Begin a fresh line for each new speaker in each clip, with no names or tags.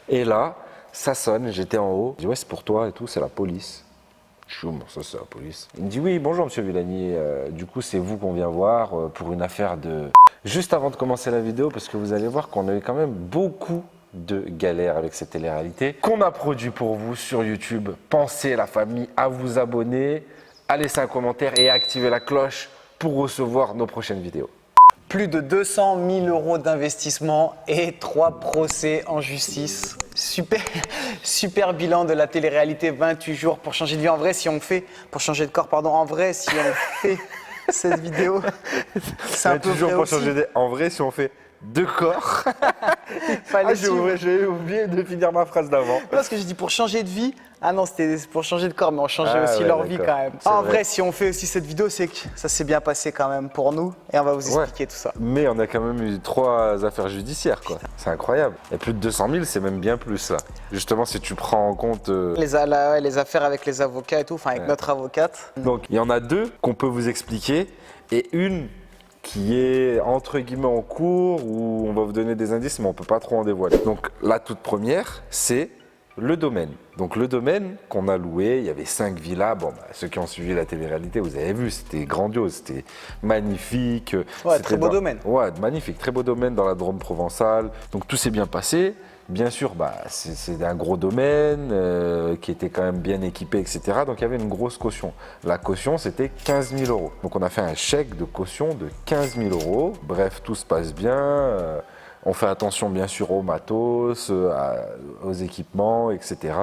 Et là, ça sonne, j'étais en haut. Je dis ouais, c'est pour toi et tout, c'est la police. Je dis, oh, bon, ça c'est la police. Il me dit oui, bonjour monsieur Villani, du coup c'est vous qu'on vient voir pour une affaire de... Juste avant de commencer la vidéo, parce que vous allez voir qu'on a eu quand même beaucoup de galères avec cette télé-réalité qu'on a produit pour vous sur YouTube. Pensez la famille à vous abonner, à laisser un commentaire et à activer la cloche pour recevoir nos prochaines vidéos.
Plus de 200 000 euros d'investissement et 3 procès en justice. Super bilan de la télé-réalité, 28 jours pour changer de vie. En vrai, si on fait, pour changer de corps, pardon, en vrai, si on fait cette vidéo, c'est un peu vrai
pour
aussi.
changer de... En vrai, si on fait 2 corps... j'ai oublié de finir ma phrase d'avant.
Parce que j'ai dit pour changer de vie. Ah non, c'était pour changer de corps, mais on changeait aussi leur vie quand même. En vrai, si on fait aussi cette vidéo, c'est que ça s'est bien passé quand même pour nous et on va vous expliquer tout ça.
Mais on a quand même eu 3 affaires judiciaires, quoi. C'est incroyable. Et plus de 200 000, c'est même bien plus, là. Justement, si tu prends en compte...
Les affaires avec les avocats et tout, enfin avec notre avocate.
Donc, il y en a 2 qu'on peut vous expliquer et une qui est entre guillemets en cours où on va vous donner des indices, mais on ne peut pas trop en dévoiler. Donc, la toute première, c'est le domaine. Donc, le domaine qu'on a loué, il y avait 5 villas. Bon, ceux qui ont suivi la télé-réalité, vous avez vu, c'était grandiose, c'était magnifique.
Ouais, très beau domaine.
Ouais, magnifique, très beau domaine dans la Drôme provençale. Donc, tout s'est bien passé. Bien sûr, c'est un gros domaine qui était quand même bien équipé, etc. Donc, il y avait une grosse caution. La caution, c'était 15 000 euros. Donc, on a fait un chèque de caution de 15 000 euros. Bref, tout se passe bien. On fait attention, bien sûr, aux matos, aux équipements, etc.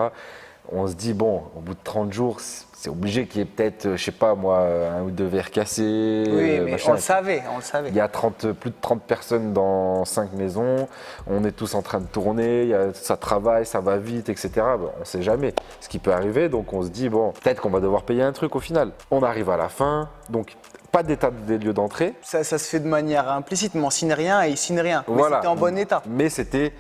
On se dit, bon, au bout de 30 jours, c'est obligé qu'il y ait peut-être, je sais pas moi, 1 ou 2 verres cassés.
Oui, mais
machin.
on le savait.
Il y a plus de 30 personnes dans 5 maisons. On est tous en train de tourner. Ça travaille, ça va vite, etc. Bon, on ne sait jamais ce qui peut arriver. Donc on se dit, bon, peut-être qu'on va devoir payer un truc au final. On arrive à la fin. Donc, pas d'état des lieux d'entrée.
Ça se fait de manière implicite, mais on signe rien et il signe rien. Mais
Voilà.
c'était en bon état.
Mais c'était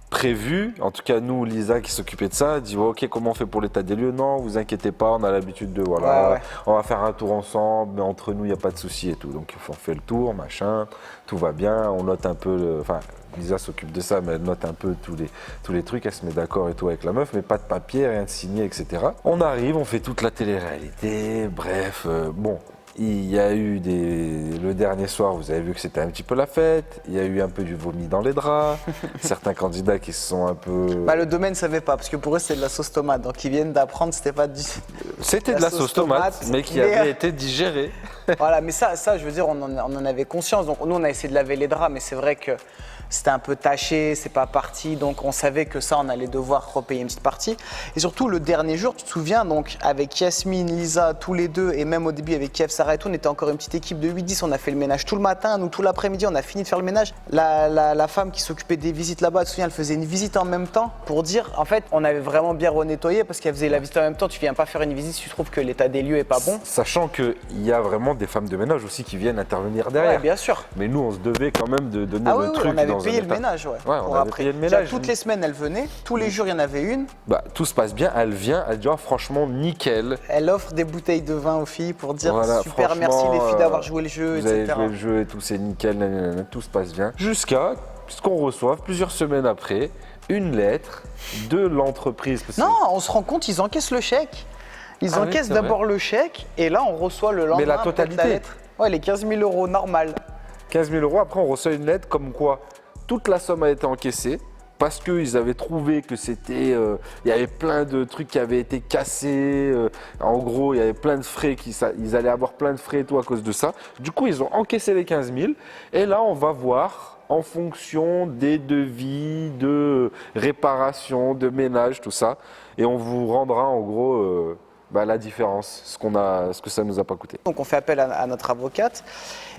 prévu, en tout cas nous, Lisa qui s'occupait de ça, dit ok, comment on fait pour l'état des lieux? Non, vous inquiétez pas, on a l'habitude de
Ouais.
on va faire un tour ensemble, mais entre nous il n'y a pas de souci et tout. Donc on fait le tour, machin, tout va bien, on note un peu, enfin Lisa s'occupe de ça, mais elle note un peu tous les trucs, elle se met d'accord et tout avec la meuf, mais pas de papier, rien de signé, etc. On arrive, on fait toute la télé-réalité, bref, bon. Il y a eu le dernier soir, vous avez vu que c'était un petit peu la fête. Il y a eu un peu du vomi dans les draps. Certains candidats qui se sont un peu...
Le domaine ne savait pas, parce que pour eux, c'est de la sauce tomate. Donc, ils viennent d'apprendre que c'était pas du...
C'était de la sauce tomate, mais qui avait été digérée.
Voilà, mais ça, je veux dire, on en avait conscience. Donc, nous, on a essayé de laver les draps, mais c'est vrai que c'était un peu taché, c'est pas parti. Donc, on savait que ça, on allait devoir repayer une petite partie. Et surtout, le dernier jour, tu te souviens, donc, avec Yasmine, Lisa, tous les deux, et même au début avec Kiev, Sarah et tout, on était encore une petite équipe de 8-10. On a fait le ménage tout le matin. Nous, tout l'après-midi, on a fini de faire le ménage. La femme qui s'occupait des visites là-bas, tu te souviens, elle faisait une visite en même temps pour dire, en fait, on avait vraiment bien renettoyé parce qu'elle faisait la visite en même temps. Tu viens pas faire une visite si tu trouves que l'état des lieux est pas bon.
Sachant qu'il y a vraiment des femmes de ménage aussi qui viennent intervenir derrière.
Ouais, bien sûr.
Mais nous, on se devait quand même de donner le truc.
On avait payé le ménage, ouais.
On avait payé le ménage.
Toutes les semaines, elle venait. Tous les jours, il y en avait une.
Tout se passe bien. Elle vient, elle dit oh, franchement, nickel.
Elle offre des bouteilles de vin aux filles pour dire
voilà,
super, merci les filles d'avoir joué le jeu,
vous
etc.
Vous avez joué le jeu et tout, c'est nickel, nanana, tout se passe bien. Jusqu'à ce qu'on reçoive, plusieurs semaines après, une lettre de l'entreprise.
Non, on se rend compte, ils encaissent le chèque. Ils encaissent d'abord le chèque et là, on reçoit le lendemain.
Mais la totalité.
La lettre. Ouais, les 15 000 euros, normal.
15 000 euros, après on reçoit une lettre comme quoi toute la somme a été encaissée parce qu'ils avaient trouvé que c'était, il y avait plein de trucs qui avaient été cassés, en gros il y avait plein de frais, ils allaient avoir plein de frais et tout à cause de ça. Du coup ils ont encaissé les 15 000 et là on va voir en fonction des devis, de réparation, de ménage, tout ça et on vous rendra en gros la différence, ce que ça nous a pas coûté.
Donc on fait appel à notre avocate,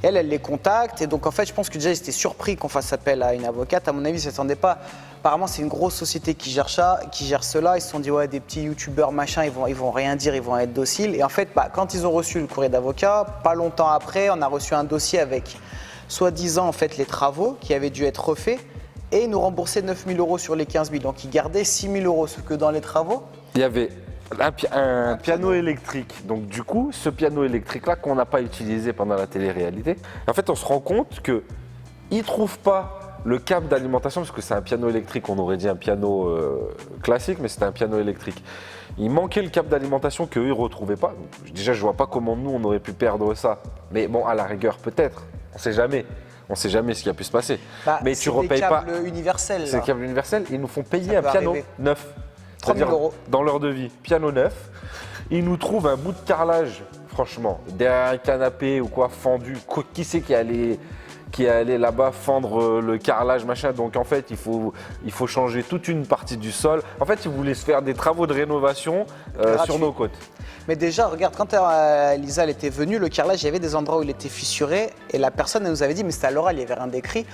elle les contacte et donc en fait je pense que déjà ils étaient surpris qu'on fasse appel à une avocate, à mon avis ils ne s'attendaient pas. Apparemment c'est une grosse société qui gère cela, ils se sont dit ouais des petits youtubeurs machin, ils vont rien dire, ils vont être dociles et en fait quand ils ont reçu le courrier d'avocat, pas longtemps après on a reçu un dossier avec soi-disant en fait les travaux qui avaient dû être refaits et ils nous remboursaient 9 000 euros sur les 15 000, donc ils gardaient 6 000 euros, ce que dans les travaux...
Il y avait un piano électrique. Donc du coup, ce piano électrique-là qu'on n'a pas utilisé pendant la télé-réalité, en fait, on se rend compte qu'ils ne trouvent pas le câble d'alimentation, parce que c'est un piano électrique, on aurait dit un piano classique, mais c'était un piano électrique. Il manquait le câble d'alimentation qu'eux, ils ne retrouvaient pas. Déjà, je vois pas comment nous, on aurait pu perdre ça. Mais bon, à la rigueur, peut-être. On ne sait jamais. On ne sait jamais ce qui a pu se passer. Mais tu repayes pas.
C'est des câbles universels.
C'est des câbles universels. Ils nous font payer un piano neuf.
3 000 €.
Dans leur devis, piano neuf. Ils nous trouvent un bout de carrelage, franchement, derrière un canapé ou quoi, fendu. Qui c'est qui est allé là-bas fendre le carrelage, machin. Donc en fait, il faut changer toute une partie du sol. En fait, ils voulaient se faire des travaux de rénovation sur nos côtes.
Mais déjà, regarde, quand Lisa elle était venue, le carrelage, il y avait des endroits où il était fissuré. Et la personne, elle nous avait dit, mais c'était à l'oral, il n'y avait rien d'écrit.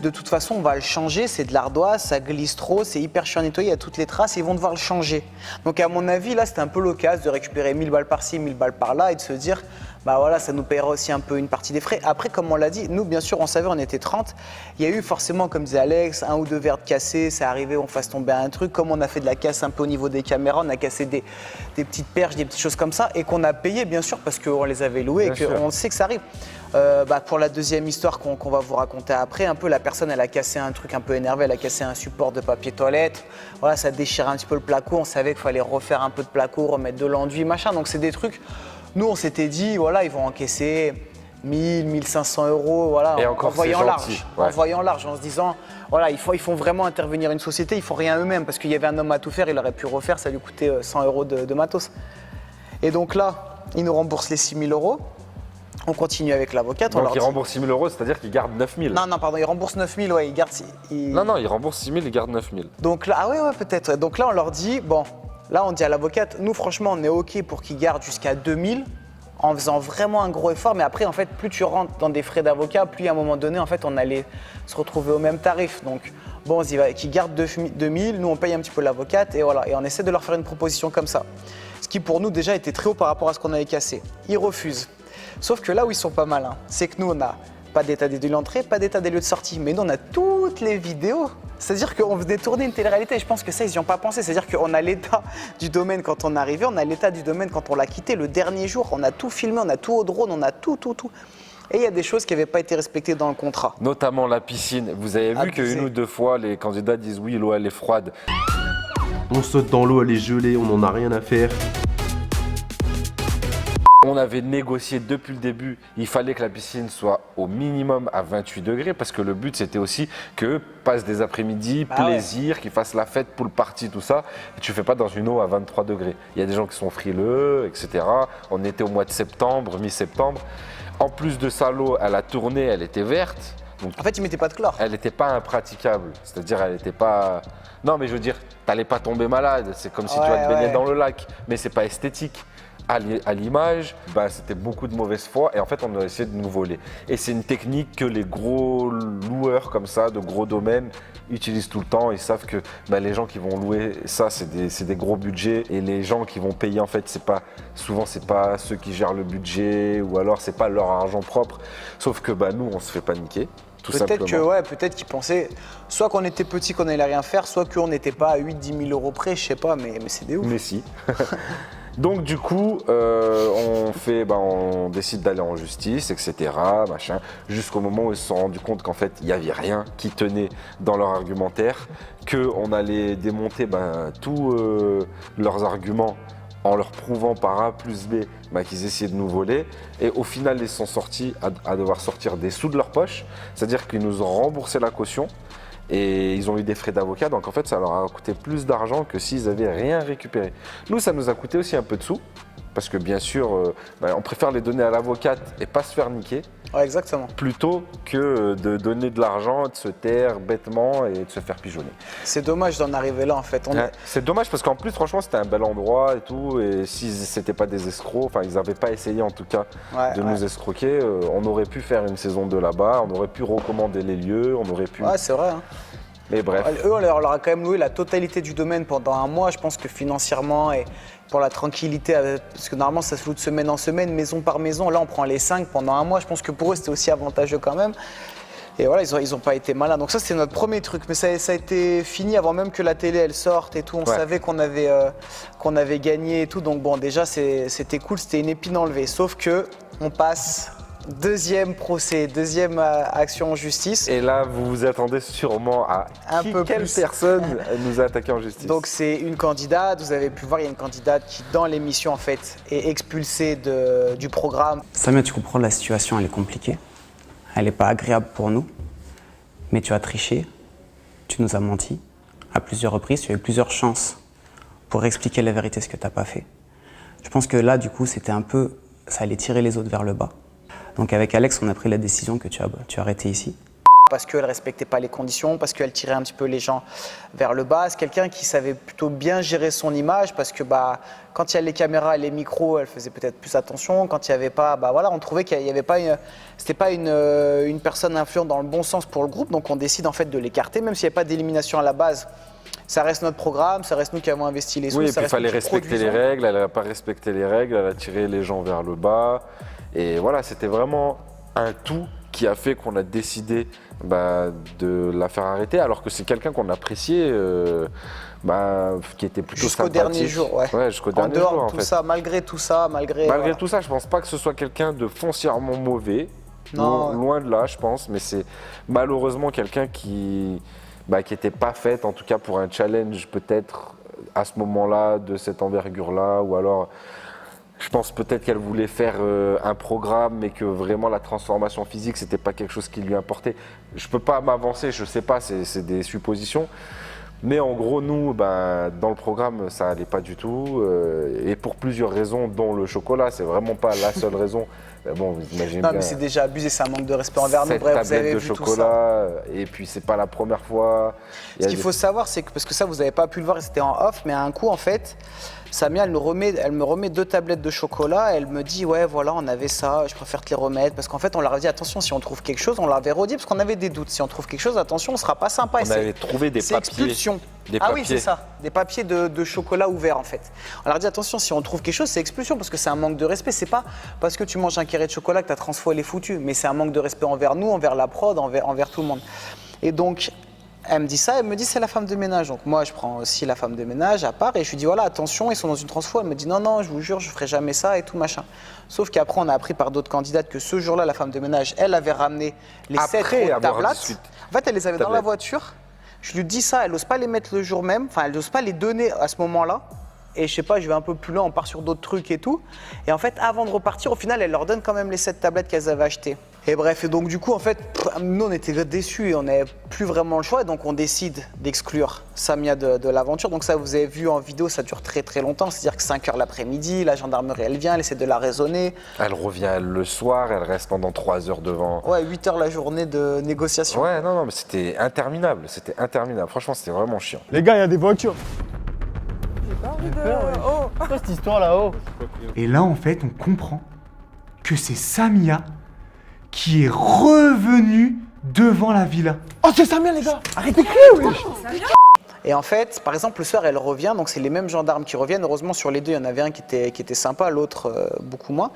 De toute façon, on va le changer, c'est de l'ardoise, ça glisse trop, c'est hyper chiant à nettoyer, il y a toutes les traces, et ils vont devoir le changer. Donc à mon avis, là, c'était un peu l'occasion de récupérer 1000 balles par-ci, 1000 balles par-là, et de se dire, bah voilà, ça nous paiera aussi un peu une partie des frais. Après, comme on l'a dit, nous, bien sûr, on savait, on était 30. Il y a eu forcément, comme disait Alex, 1 ou 2 verres de cassés, c'est arrivé, on fasse tomber un truc. Comme on a fait de la casse un peu au niveau des caméras, on a cassé des petites perches, des petites choses comme ça, et qu'on a payé, bien sûr, parce qu'on les avait louées, et qu'on sait que ça arrive. Pour la deuxième histoire qu'on va vous raconter après, un peu la personne elle a cassé un truc un peu énervé, elle a cassé un support de papier toilette, voilà, ça déchire un petit peu le placo, on savait qu'il fallait refaire un peu de placo, remettre de l'enduit, machin, donc c'est des trucs, nous on s'était dit, voilà, ils vont encaisser 1000, 1500 €, voilà,
et encore,
en voyant
gentil,
large,
ouais.
En voyant large, en se disant, voilà, ils font vraiment intervenir une société, ils font rien eux-mêmes, parce qu'il y avait un homme à tout faire, il aurait pu refaire, ça lui coûtait 100 € de matos. Et donc là, ils nous remboursent les 6 000 €. On continue avec l'avocate.
Donc il rembourse 6 000 €, c'est-à-dire qu'il garde 9 000.
Non, pardon, il rembourse 9 000, ouais, il garde.
Non, il rembourse 6 000, il garde 9 000.
Donc là, ouais, peut-être. Donc là, on leur dit, bon, là, on dit à l'avocate, nous, franchement, on est OK pour qu'il garde jusqu'à 2 000 en faisant vraiment un gros effort. Mais après, en fait, plus tu rentres dans des frais d'avocat, plus à un moment donné, en fait, on allait se retrouver au même tarif. Donc, bon, on se dit qu'il garde 2 000, nous, on paye un petit peu l'avocate et voilà. Et on essaie de leur faire une proposition comme ça. Ce qui, pour nous, déjà, était très haut par rapport à ce qu'on avait cassé. Ils refusent. Sauf que là où ils sont pas malins, c'est que nous, on n'a pas d'état des lieux d'entrée, pas d'état des lieux de sortie. Mais nous, on a toutes les vidéos. C'est-à-dire qu'on venait tourner une télé-réalité. Je pense que ça, ils n'y ont pas pensé. C'est-à-dire qu'on a l'état du domaine quand on est arrivé, on a l'état du domaine quand on l'a quitté le dernier jour. On a tout filmé, on a tout au drone, on a tout. Et il y a des choses qui n'avaient pas été respectées dans le contrat.
Notamment la piscine. Vous avez vu qu'une ou deux fois, les candidats disent oui, l'eau, elle est froide.
On saute dans l'eau, elle est gelée, on n'en a rien à faire.
On avait négocié depuis le début, il fallait que la piscine soit au minimum à 28 degrés parce que le but c'était aussi qu'eux passent des après-midi, plaisir, qu'ils fassent la fête, pool party, tout ça. Et tu fais pas dans une eau à 23 degrés. Il y a des gens qui sont frileux, etc. On était au mois de septembre, mi-septembre. En plus de ça, l'eau, elle a tourné, elle était verte. Donc,
en fait, ils mettaient pas de chlore.
Elle n'était pas impraticable, c'est-à-dire elle n'était pas... Non mais je veux dire, t'allais pas tomber malade, c'est comme si tu vas te baigner dans le lac, mais c'est pas esthétique. À l'image, c'était beaucoup de mauvaise foi et en fait on a essayé de nous voler. Et c'est une technique que les gros loueurs comme ça, de gros domaines, utilisent tout le temps. Ils savent que les gens qui vont louer ça, c'est des gros budgets et les gens qui vont payer en fait, souvent c'est pas ceux qui gèrent le budget ou alors c'est pas leur argent propre. Sauf que nous on se fait paniquer.
Peut-être qu'ils pensaient soit qu'on était petit, qu'on n'allait rien faire, soit qu'on n'était pas à 8-10 000 € près, je sais pas, mais c'est des ouf.
Mais si. Donc du coup, on décide d'aller en justice, etc. Machin, jusqu'au moment où ils se sont rendus compte qu'en fait, il n'y avait rien qui tenait dans leur argumentaire, qu'on allait démonter tous leurs arguments en leur prouvant par A plus B qu'ils essayaient de nous voler. Et au final, ils sont sortis à devoir sortir des sous de leur poche, c'est-à-dire qu'ils nous ont remboursé la caution. Et ils ont eu des frais d'avocat, donc en fait ça leur a coûté plus d'argent que s'ils n'avaient rien récupéré. Nous, ça nous a coûté aussi un peu de sous, parce que bien sûr, on préfère les donner à l'avocate et pas se faire niquer,
exactement,
plutôt que de donner de l'argent, de se taire bêtement et de se faire pigeonner.
C'est dommage d'en arriver là en fait.
C'est dommage parce qu'en plus franchement c'était un bel endroit et tout, et si c'était pas des escrocs, ils n'avaient pas essayé en tout cas de nous escroquer, on aurait pu faire une saison 2 là-bas, on aurait pu recommander les lieux, on aurait pu...
Ouais, c'est vrai.
Mais bref.
Eux, on leur a quand même loué la totalité du domaine pendant un mois. Je pense que financièrement et pour la tranquillité, parce que normalement ça se loue de semaine en semaine, maison par maison. Là, on prend les 5 pendant un mois. Je pense que pour eux, c'était aussi avantageux quand même. Et voilà, ils ont pas été malins. Donc ça, c'était notre premier truc. Mais ça a été fini avant même que la télé, elle sorte et tout. On savait qu'on avait gagné et tout. Donc bon, déjà, c'était cool. C'était une épine enlevée. Sauf que on passe Deuxième procès, deuxième action en justice.
Et là, vous vous attendez sûrement à quelle personne nous a attaqué en justice.
Donc c'est une candidate, vous avez pu voir, il y a une candidate qui dans l'émission en fait est expulsée du programme.
Samia, tu comprends, la situation elle est compliquée, elle n'est pas agréable pour nous, mais tu as triché, tu nous as menti à plusieurs reprises, tu as eu plusieurs chances pour expliquer la vérité, ce que tu n'as pas fait. Je pense que là, du coup, c'était un peu, ça allait tirer les autres vers le bas. Donc avec Alex, on a pris la décision que tu as arrêté ici.
Parce qu'elle ne respectait pas les conditions, parce qu'elle tirait un petit peu les gens vers le bas. C'est quelqu'un qui savait plutôt bien gérer son image, parce que quand il y a les caméras et les micros, elle faisait peut-être plus attention. Quand il n'y avait pas, on trouvait qu'il n'y avait pas c'était pas une personne influente dans le bon sens pour le groupe, donc on décide en fait de l'écarter, même s'il n'y a pas d'élimination à la base. Ça reste notre programme, ça reste nous qui avons investi les sous.
Oui, et puis il fallait respecter les règles, elle n'a pas respecté les règles, elle a tiré les gens vers le bas. Et voilà, c'était vraiment un tout qui a fait qu'on a décidé de la faire arrêter, alors que c'est quelqu'un qu'on appréciait, qui était plutôt
jusqu'au
sympathique.
Dernier jour, ouais.
Jusqu'au dernier jour, en fait.
Malgré tout ça,
malgré tout ça, je pense pas que ce soit quelqu'un de foncièrement mauvais.
Non.
Loin de là, je pense, mais c'est malheureusement quelqu'un qui n'était pas fait, en tout cas pour un challenge peut-être à ce moment-là, de cette envergure-là, ou alors je pense peut-être qu'elle voulait faire un programme, mais que vraiment la transformation physique, c'était pas quelque chose qui lui importait. Je peux pas m'avancer, je sais pas, c'est des suppositions. Mais en gros, nous, dans le programme, ça allait pas du tout, et pour plusieurs raisons, dont le chocolat, c'est vraiment pas la seule raison. Bon, vous imaginez bien.
Non, mais c'est déjà abusé, c'est un manque de respect envers nous.
Cette
Bref, vous avez
tablette de
vu
chocolat, et puis c'est pas la première fois.
Ce qu'il faut savoir, c'est que, parce que ça, vous n'avez pas pu le voir, c'était en off, mais à un coup, en fait, Samia, elle me remet 2 tablettes de chocolat, elle me dit, ouais, voilà, on avait ça, je préfère te les remettre, parce qu'en fait, on leur a dit, attention, si on trouve quelque chose, on l'avait redit, parce qu'on avait des doutes, si on trouve quelque chose, attention, on sera pas sympa.
On avait trouvé des papiers.
Expulsion. Ah oui, c'est ça, des papiers de chocolat ouverts, en fait. On leur a dit, attention, si on trouve quelque chose, c'est expulsion, parce que c'est un manque de respect, c'est pas parce que tu manges un carré de chocolat que ta transfo, elle est foutue, mais c'est un manque de respect envers nous, envers la prod, envers tout le monde. Et donc, elle me dit ça, elle me dit c'est la femme de ménage. Donc moi, je prends aussi la femme de ménage à part et je lui dis voilà, attention, ils sont dans une transfo. Elle me dit non, non, je vous jure, je ferai jamais ça et tout machin. Sauf qu'après, on a appris par d'autres candidates que ce jour-là, la femme de ménage, elle avait ramené les 7 tablettes. En fait, elle les avait dans la voiture. Je lui dis ça, elle n'ose pas les mettre le jour même, enfin, elle n'ose pas les donner à ce moment-là. Et je sais pas, je vais un peu plus loin, on part sur d'autres trucs et tout. Et en fait, avant de repartir, au final, elle leur donne quand même les 7 tablettes qu'elles avaient achetées. Et bref, et donc du coup, en fait, nous, on était déçus et on n'avait plus vraiment le choix. Et donc, on décide d'exclure Samia de l'aventure. Donc ça, vous avez vu en vidéo, ça dure très très longtemps. C'est-à-dire que 5h l'après-midi, la gendarmerie, elle vient, elle essaie de la raisonner.
Elle revient le soir, elle reste pendant 3 heures devant.
Ouais, 8h la journée de négociation.
Ouais, non, mais c'était interminable. C'était interminable. Franchement, c'était vraiment chiant.
Les gars, il y a des voitures.
Oh.
C'est quoi cette histoire là-haut?
Et là, en fait, on comprend que c'est Samia qui est revenue devant la villa.
Oh, c'est Samia, les gars. Arrêtez de crier, wesh.
Et en fait, par exemple, le soir, elle revient, donc c'est les mêmes gendarmes qui reviennent. Heureusement, sur les deux, il y en avait un qui était sympa, l'autre beaucoup moins.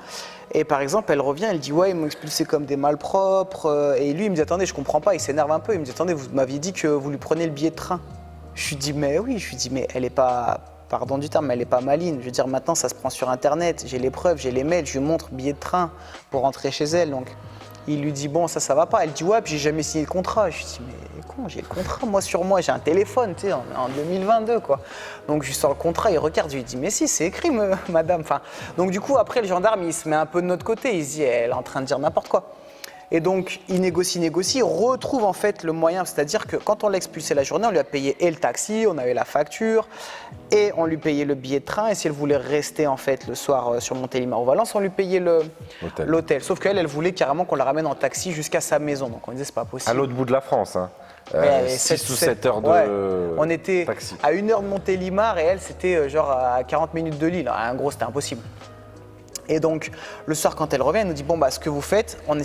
Et par exemple, elle revient, elle dit ouais, ils m'ont expulsé comme des malpropres. Et lui, il me dit attendez, je comprends pas, il s'énerve un peu. Il me dit attendez, vous m'aviez dit que vous lui preniez le billet de train. Je lui dis mais oui, mais elle est pas, pardon du terme, mais elle est pas maligne. Je veux dire, maintenant, ça se prend sur Internet. J'ai les preuves, j'ai les mails, je lui montre billet de train pour rentrer chez elle. Donc, il lui dit bon, ça va pas. Elle dit ouais, puis j'ai jamais signé le contrat. Je lui dis mais con, j'ai le contrat, moi sur moi, j'ai un téléphone, tu sais, en 2022 quoi. Donc je lui sors le contrat, il regarde, je lui dis mais si, c'est écrit, madame. Enfin, donc du coup après le gendarme, il se met un peu de notre côté, il se dit elle est en train de dire n'importe quoi. Et donc, il négocie, retrouve en fait le moyen, c'est-à-dire que quand on l'a expulsé la journée, on lui a payé et le taxi, on avait la facture, et on lui payait le billet de train, et si elle voulait rester en fait le soir sur Montélimar-ou-Valence, on lui payait l'hôtel. Sauf qu'elle, elle voulait carrément qu'on la ramène en taxi jusqu'à sa maison, donc on disait c'est pas possible.
À l'autre bout de la France, hein. 6 ou 7 heures de
on était
taxi.
à 1 heure de Montélimar, et elle, c'était genre à 40 minutes de Lille. En gros, c'était impossible. Et donc, le soir, quand elle revient, elle nous dit, bon, ce que vous faites, on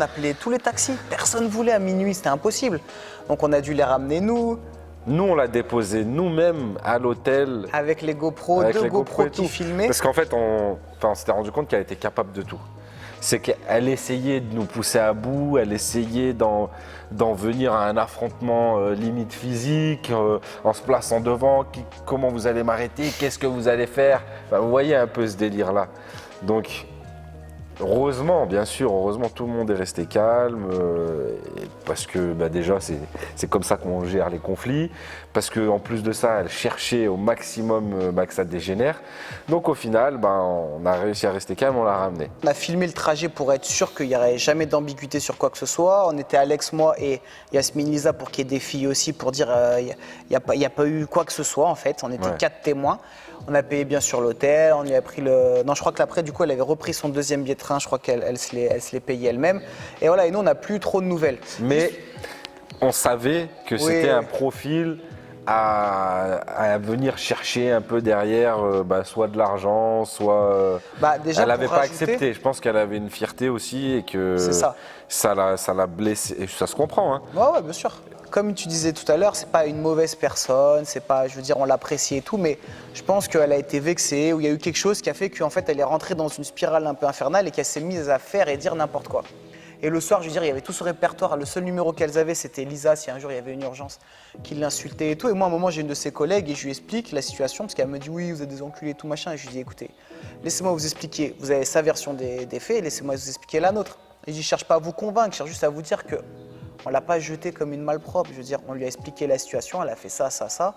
appelait tous les taxis. Personne ne voulait à minuit, c'était impossible. Donc, on a dû les ramener, nous.
Nous, on l'a déposé nous-mêmes à l'hôtel.
Avec les GoPros, deux GoPros qui filmaient.
Parce qu'en fait, on s'était rendu compte qu'elle était capable de tout. C'est qu'elle essayait de nous pousser à bout, elle essayait d'en venir à un affrontement limite physique, en se plaçant devant, comment vous allez m'arrêter, qu'est-ce que vous allez faire. Enfin, vous voyez un peu ce délire-là. Donc, Heureusement, bien sûr, heureusement, tout le monde est resté calme, parce que déjà, c'est comme ça qu'on gère les conflits, parce qu'en plus de ça, elle cherchait au maximum que ça dégénère. Donc au final, on a réussi à rester calme, on l'a ramené.
On a filmé le trajet pour être sûr qu'il n'y aurait jamais d'ambiguïté sur quoi que ce soit. On était Alex, moi et Yasmine Lisa pour qu'il y ait des filles aussi pour dire il n'y a pas eu quoi que ce soit en fait. On était 4 témoins. On a payé bien sûr l'hôtel, on lui a pris le... Non, je crois que l'après, du coup, elle avait repris son deuxième billet de train. Je crois qu'elle se l'est payé elle-même. Et voilà, et nous, on n'a plus trop de nouvelles.
Mais on savait que c'était un profil à venir chercher un peu derrière, soit de l'argent, soit...
déjà,
elle n'avait pas accepté. Je pense qu'elle avait une fierté aussi et que ça l'a blessée. Et ça se comprend. Hein.
Ouais, bien sûr. Comme tu disais tout à l'heure, c'est pas une mauvaise personne, c'est pas, je veux dire, on l'apprécie et tout, mais je pense qu'elle a été vexée ou il y a eu quelque chose qui a fait qu'en fait, elle est rentrée dans une spirale un peu infernale et qu'elle s'est mise à faire et dire n'importe quoi. Et le soir, je veux dire, il y avait tout ce répertoire. Le seul numéro qu'elles avaient, c'était Lisa, si un jour il y avait une urgence, qui l'insultait et tout. Et moi, à un moment, j'ai une de ses collègues et je lui explique la situation parce qu'elle me dit oui, vous êtes des enculés et tout machin. Et je lui dis écoutez, laissez-moi vous expliquer. Vous avez sa version des faits, laissez-moi vous expliquer la nôtre. Et je ne cherche pas à vous convaincre, je cherche juste à vous dire que on l'a pas jetée comme une malpropre. Je veux dire, on lui a expliqué la situation, elle a fait ça, ça, ça.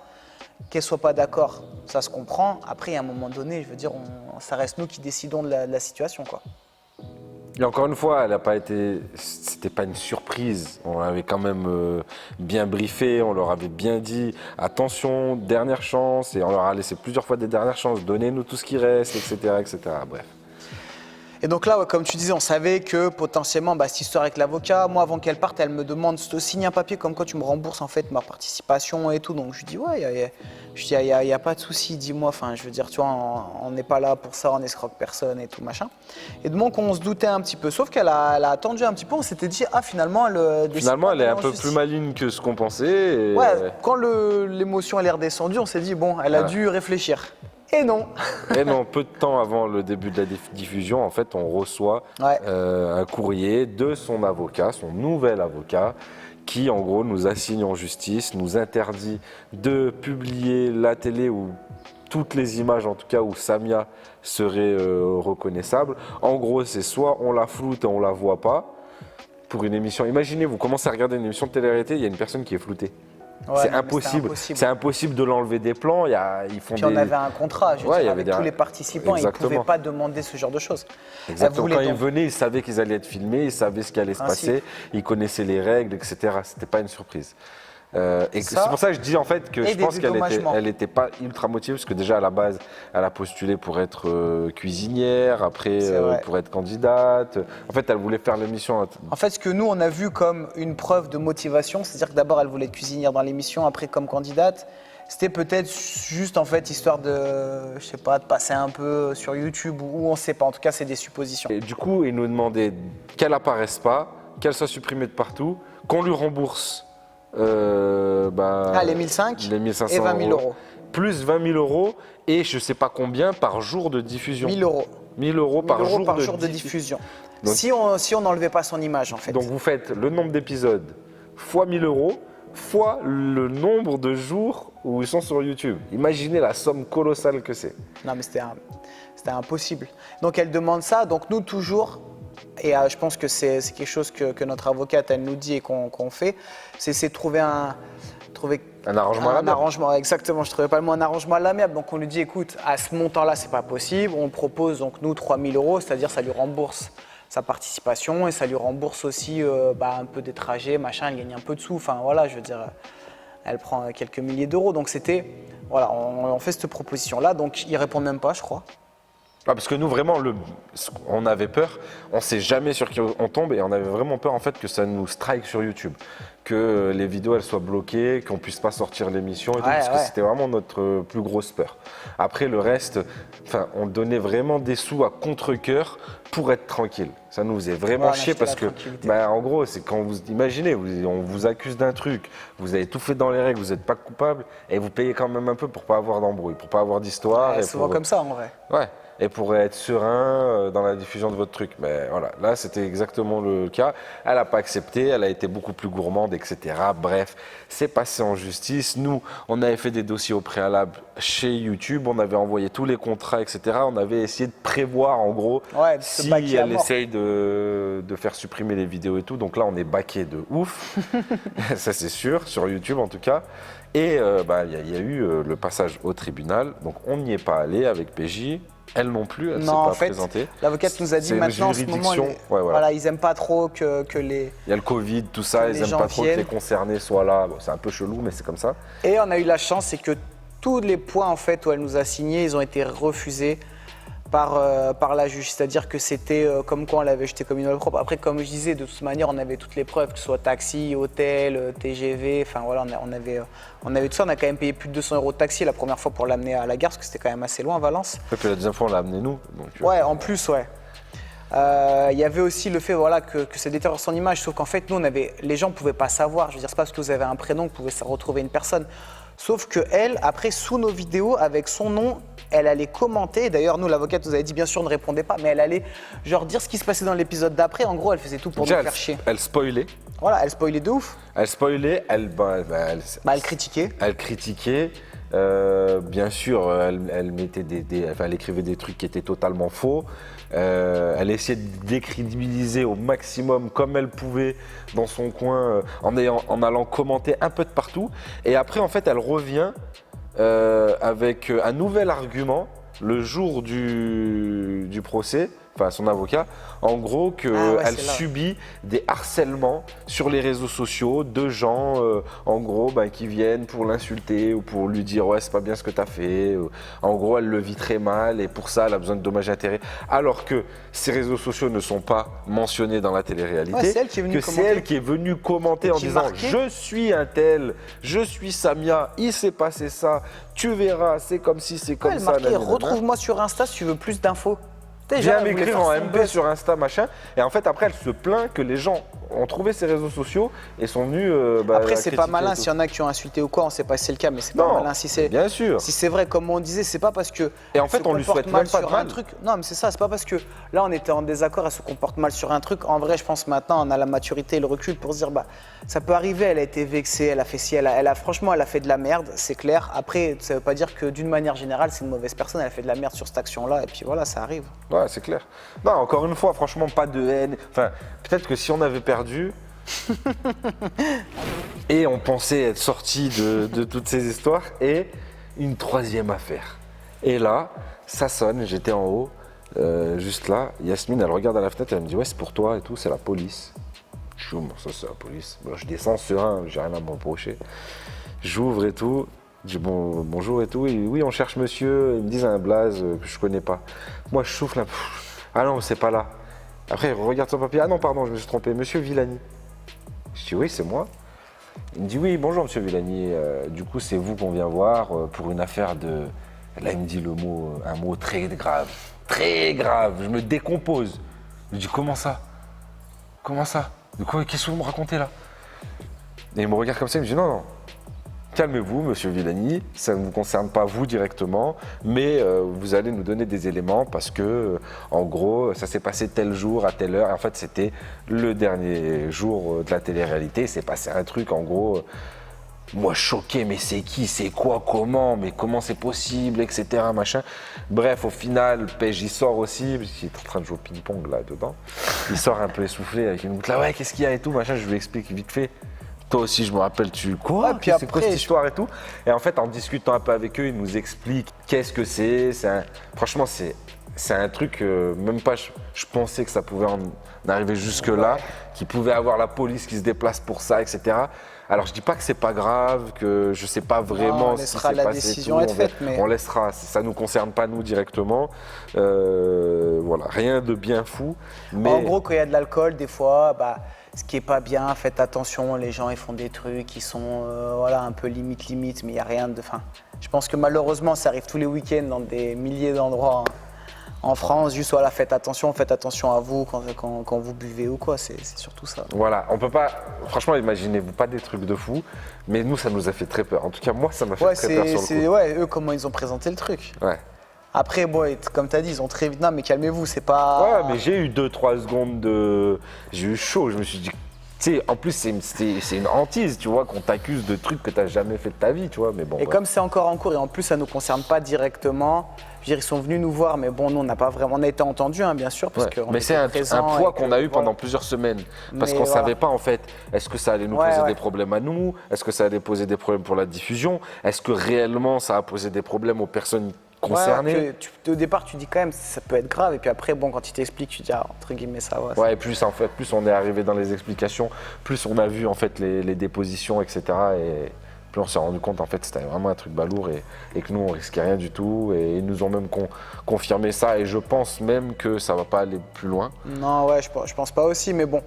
Qu'elle soit pas d'accord, ça se comprend. Après, à un moment donné, je veux dire, ça reste nous qui décidons de la situation, quoi.
Et encore une fois, c'était pas une surprise. On avait quand même bien briefé, on leur avait bien dit attention, dernière chance, et on leur a laissé plusieurs fois des dernières chances, donnez-nous tout ce qui reste, etc., etc. Bref.
Et donc là, comme tu disais, on savait que potentiellement, cette histoire avec l'avocat, moi avant qu'elle parte, elle me demande de signer un papier comme quoi tu me rembourses en fait ma participation et tout. Donc je lui dis ouais, il y a pas de souci, dis-moi. Enfin, je veux dire, tu vois, on n'est pas là pour ça, on escroque personne et tout machin. Et donc on se doutait un petit peu, sauf qu'elle a attendu un petit peu. On s'était dit finalement elle
est un peu plus maligne que ce qu'on pensait. Et...
Ouais, quand l'émotion elle est redescendue, on s'est dit bon, elle a dû réfléchir. Et non.
Et non, peu de temps avant le début de la diffusion, en fait, on reçoit un courrier de son avocat, son nouvel avocat, qui en gros nous assigne en justice, nous interdit de publier la télé ou toutes les images, en tout cas où Samia serait reconnaissable. En gros, c'est soit on la floute et on la voit pas pour une émission. Imaginez, vous commencez à regarder une émission de télé-réalité, il y a une personne qui est floutée.
Ouais,
c'est impossible. C'est impossible de l'enlever des plans.
Puis on avait un contrat, je veux dire, avec tous les participants,
Exactement.
ils ne pouvaient pas demander ce genre de choses.
Exactement. Quand ils venaient, ils savaient qu'ils allaient être filmés, ils savaient ce qui allait se passer, ils connaissaient les règles, etc. C'était pas une surprise. Et c'est pour ça que je dis en fait que je pense qu'elle n'était pas ultra motivée, parce que déjà à la base, elle a postulé pour être cuisinière, après pour être candidate. En fait, elle voulait faire l'émission.
En fait, ce que nous, on a vu comme une preuve de motivation, c'est-à-dire que d'abord, elle voulait être cuisinière dans l'émission, après comme candidate. C'était peut-être juste en fait histoire de, je sais pas, de passer un peu sur YouTube ou on sait pas. En tout cas, c'est des suppositions.
Et du coup, ils nous demandaient qu'elle apparaisse pas, qu'elle soit supprimée de partout, qu'on lui rembourse.
Les 1500 et 20 000 euros.
Plus 20 000 euros et je sais pas combien par jour de diffusion.
1 000 euros.
1 000 euros par jour
de diffusion. Donc, si on n'enlevait pas son image en fait.
Donc vous faites le nombre d'épisodes fois 1 000 euros fois le nombre de jours où ils sont sur YouTube. Imaginez la somme colossale que c'est.
Non mais c'était impossible. Donc elle demande ça, donc nous toujours... Et je pense que c'est quelque chose que notre avocate, elle nous dit et qu'on fait, c'est trouver un
arrangement à l'amiable.
Exactement, je ne trouvais pas le mot un arrangement à l'amiable. Donc on lui dit, écoute, à ce montant-là, c'est pas possible. On propose donc nous 3 000 euros, c'est-à-dire ça lui rembourse sa participation et ça lui rembourse aussi un peu des trajets, machin, elle gagne un peu de sous. Enfin voilà, je veux dire, elle prend quelques milliers d'euros. Donc c'était, voilà, on fait cette proposition-là. Donc il répond même pas, je crois.
Parce que nous, vraiment, on avait peur, on ne sait jamais sur qui on tombe et on avait vraiment peur en fait que ça nous strike sur YouTube, que les vidéos elles soient bloquées, qu'on ne puisse pas sortir l'émission et tout, parce que c'était vraiment notre plus grosse peur. Après le reste, on donnait vraiment des sous à contre-cœur pour être tranquille. Ça nous faisait vraiment chier parce que, en gros, c'est quand vous imaginez, on vous accuse d'un truc, vous avez tout fait dans les règles, vous n'êtes pas coupable et vous payez quand même un peu pour pas avoir d'embrouille, pour pas avoir d'histoire.
Souvent comme ça en vrai.
Ouais. et pourrait être serein dans la diffusion de votre truc. Mais voilà, là c'était exactement le cas. Elle n'a pas accepté, elle a été beaucoup plus gourmande, etc. Bref, c'est passé en justice. Nous, on avait fait des dossiers au préalable chez YouTube, on avait envoyé tous les contrats, etc. On avait essayé de prévoir en gros
Ouais, de se
si
baquer à
elle
mort.
essaye de faire supprimer les vidéos et tout. Donc là, on est baqué de ouf, ça c'est sûr, sur YouTube en tout cas. Et il y a eu le passage au tribunal, donc on n'y est pas allé avec PJ. Elle non plus, elle ne s'est
Non,
pas
en fait,
présentée.
l'avocate nous a dit
C'est une
maintenant en ce moment,
juridiction, ouais, voilà.
ils aiment pas trop que les.
Il y a le Covid, tout ça,
les
ils n'aiment
gens
pas trop que
viennent.
les concernés soient là. Bon, c'est un peu chelou, mais c'est comme ça.
Et on a eu la chance, c'est que tous les points en fait où elle nous a signés, ils ont été refusés par la juge. C'est-à-dire que c'était comme quoi on l'avait jeté comme une eau propre. Après, comme je disais, de toute manière, on avait toutes les preuves, que ce soit taxi, hôtel, TGV, enfin voilà, on avait tout ça. On a quand même payé plus de 200 € de taxi la première fois pour l'amener à la gare, parce que c'était quand même assez loin, Valence.
Et puis la deuxième fois, on l'a amené nous. Donc,
Ouais, en plus, ouais. Il y avait aussi le fait voilà, que ça détériore son image, sauf qu'en fait, nous, les gens ne pouvaient pas savoir. Je veux dire, c'est pas parce que vous avez un prénom que vous pouvez retrouver une personne. Sauf qu'elle, après, sous nos vidéos, avec son nom, elle allait commenter. D'ailleurs, nous, l'avocate nous avait dit, bien sûr, ne répondez pas, mais elle allait genre dire ce qui se passait dans l'épisode d'après. En gros, elle faisait tout pour
déjà,
nous faire chier.
elle spoilait.
Voilà, elle spoilait de ouf.
Elle spoilait, elle
Elle critiquait.
Elle critiquait. Bien sûr, elle mettait elle écrivait des trucs qui étaient totalement faux. Elle essayait de décrédibiliser au maximum comme elle pouvait dans son coin, en allant commenter un peu de partout. Et après, en fait, elle revient avec un nouvel argument le jour du procès. Enfin, son avocat, en gros, qu'elle subit des harcèlements sur les réseaux sociaux de gens, en gros, qui viennent pour l'insulter ou pour lui dire « ouais, c'est pas bien ce que t'as fait ». En gros, elle le vit très mal et pour ça, elle a besoin de dommages et intérêts. Alors que ces réseaux sociaux ne sont pas mentionnés dans la télé-réalité.
Ouais, c'est elle qui est venue
que c'est elle qui est venue commenter en
qui
disant
marquait.
« je suis un tel, je suis Samia, il s'est passé ça, tu verras, c'est comme si, c'est comme
Elle
ça ».
marquait, retrouve-moi sur Insta si tu veux plus d'infos.
Viens
elle voulait
m'écrire
faire
en
son
MP
buzz.
sur Insta, machin. Et en fait, après, elle se plaint que les gens ont trouvé ses réseaux sociaux et sont venus.
Après,
la
c'est pas
critiquer
malin
et tout.
s'il y en a qui ont insulté ou quoi, on sait pas si c'est le cas, mais c'est pas
Non,
malin. Si c'est
bien sûr.
Si c'est vrai, comme on disait, c'est pas parce que.
Et en fait,
elle se
on lui
comporte
souhaite même pas de
sur un
mal.
truc. Non, mais c'est ça, c'est pas parce que là, on était en désaccord, elle se comporte mal sur un truc. En vrai, je pense maintenant, on a la maturité et le recul pour se dire, ça peut arriver, elle a été vexée, elle a fait ci, franchement, elle a fait de la merde, c'est clair. Après, ça veut pas dire que d'une manière générale, c'est une mauvaise personne, elle a fait de la merde sur cette action-là, et puis voilà, ça arrive.
Ouais, c'est clair. Non, encore une fois, franchement, pas de haine. Enfin, peut-être que si on avait perdu. Et on pensait être sorti de toutes ces histoires. Et une troisième affaire. Et là, ça sonne, j'étais en haut, juste là. Yasmine, elle regarde à la fenêtre, elle me dit ouais, c'est pour toi et tout, c'est la police. Je dis, bon, ça c'est la police. Bon, je descends serein, j'ai rien à me reprocher. J'ouvre et tout. Je dis bonjour et tout. Et oui, on cherche monsieur. Ils me disent un blaze que je connais pas. Moi, je souffle un peu. Ah non, c'est pas là. Après, il regarde son papier. Ah non, pardon, je me suis trompé. Monsieur Villani. Je dis oui, c'est moi. Il me dit oui, bonjour monsieur Villani. Du coup, c'est vous qu'on vient voir pour une affaire de. Là, il me dit un mot très grave. Très grave. Je me décompose. Je dis comment ça? Comment ça? De quoi? Qu'est-ce que vous me racontez là? Et il me regarde comme ça, il me dit non. Calmez-vous, monsieur Villani, ça ne vous concerne pas vous directement, mais vous allez nous donner des éléments parce que, en gros, ça s'est passé tel jour, à telle heure. Et en fait, c'était le dernier jour de la télé-réalité. Il s'est passé un truc, en gros, moi choqué, mais c'est qui, c'est quoi, comment, mais comment c'est possible, etc. Machin. Bref, au final, Pej, il sort aussi, parce qu'il est en train de jouer au ping-pong là dedans. Il sort un peu essoufflé avec une goutte là, ouais, qu'est-ce qu'il y a et tout, machin. Je lui explique vite fait. Toi aussi, je me rappelle, tu quoi?
Ouais, puis
C'est quoi cette histoire et tout? Et en fait, en discutant un peu avec eux, ils nous expliquent qu'est-ce que c'est. Franchement, c'est un truc, même pas, je pensais que ça pouvait en arriver jusque-là, qu'il pouvait avoir la police qui se déplace pour ça, etc. Alors, je dis pas que c'est pas grave, que je sais pas vraiment
on
si
laissera
c'est
la
passé.
décision
et tout.
être faite, mais-
On laissera, ça nous concerne pas nous directement. Voilà, rien de bien fou. Mais
En gros, quand il y a de l'alcool, des fois, ce qui est pas bien, faites attention, les gens ils font des trucs qui sont un peu limite, mais il n'y a rien de. Je pense que malheureusement, ça arrive tous les week-ends dans des milliers d'endroits en France. Juste faites attention à vous quand vous buvez ou quoi, c'est surtout ça.
voilà, on peut pas. Franchement, imaginez-vous pas des trucs de fou, mais nous, ça nous a fait très peur. En tout cas, moi, ça m'a fait
Ouais,
très peur sur le coup.
eux comment ils ont présenté le truc.
Ouais.
Après, bon, comme tu as dit, ils ont très vite. Non, mais calmez-vous, c'est pas.
Ouais, mais j'ai eu 2-3 secondes de. J'ai eu chaud, je me suis dit. Tu sais, en plus, c'est une hantise, tu vois, qu'on t'accuse de trucs que tu n'as jamais fait de ta vie, tu vois. Mais bon.
Et comme c'est encore en cours et en plus ça ne nous concerne pas directement, je veux dire, ils sont venus nous voir, mais bon, nous on n'a pas vraiment, on a été entendus, hein, bien sûr, parce
Ouais.
qu'on
Mais
était
c'est un
présents
poids
et que,
qu'on a eu
voilà.
pendant plusieurs semaines. Parce
Mais
qu'on ne
voilà.
savait pas, en fait, est-ce que ça allait nous
Ouais,
poser
ouais.
des problèmes à nous? Est-ce que ça allait poser des problèmes pour la diffusion? Est-ce que réellement ça a posé des problèmes aux personnes concernées?
Ouais, au départ, tu dis quand même, ça peut être grave, et puis après, bon, quand ils t'expliquent, tu dis, ah, entre guillemets, ça va.
Ouais, et plus en fait, plus on est arrivé dans les explications, plus on a vu en fait les dépositions, etc. Et plus on s'est rendu compte en fait que c'était vraiment un truc balourd et que nous on risquait rien du tout. Et ils nous ont même confirmé ça. Et je pense même que ça va pas aller plus loin.
Non, ouais, je pense pas aussi, mais bon.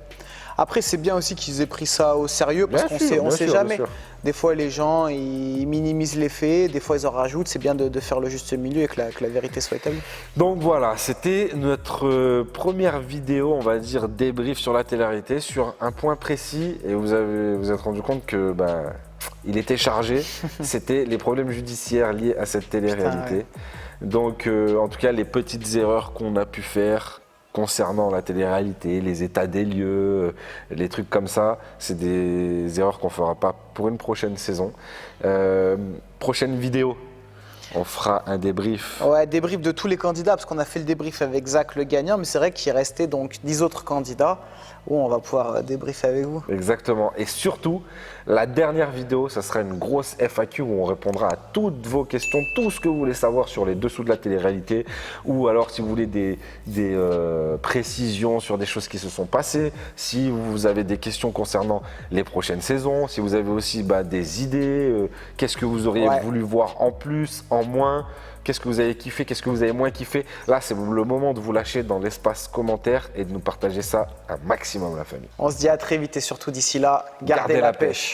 Après, c'est bien aussi qu'ils aient pris ça au sérieux, parce
Bien
qu'on
sûr,
on
bien
sait
sûr,
jamais.
bien sûr.
Des fois, les gens, ils minimisent les faits, des fois, ils en rajoutent. C'est bien de faire le juste milieu et que la vérité soit établie.
Donc voilà, c'était notre première vidéo, on va dire débrief sur la télé-réalité, sur un point précis. Et vous êtes rendu compte que il était chargé. C'était les problèmes judiciaires liés à cette télé-réalité.
Ouais.
Donc en tout cas, les petites erreurs qu'on a pu faire concernant la télé-réalité, les états des lieux, les trucs comme ça, c'est des erreurs qu'on ne fera pas pour une prochaine saison. Prochaine vidéo, on fera un débrief.
Ouais, débrief de tous les candidats, parce qu'on a fait le débrief avec Zach, le gagnant, mais c'est vrai qu'il restait donc 10 autres candidats où on va pouvoir débriefer avec vous.
Exactement. Et surtout, la dernière vidéo, ça sera une grosse FAQ où on répondra à toutes vos questions, tout ce que vous voulez savoir sur les dessous de la télé-réalité, ou alors si vous voulez des précisions sur des choses qui se sont passées, si vous avez des questions concernant les prochaines saisons, si vous avez aussi des idées, qu'est-ce que vous auriez voulu voir en plus, en moins. Qu'est-ce que vous avez kiffé, qu'est-ce que vous avez moins kiffé? Là, c'est le moment de vous lâcher dans l'espace commentaire et de nous partager ça un maximum, la famille.
On se dit à très vite et surtout d'ici là, gardez la pêche.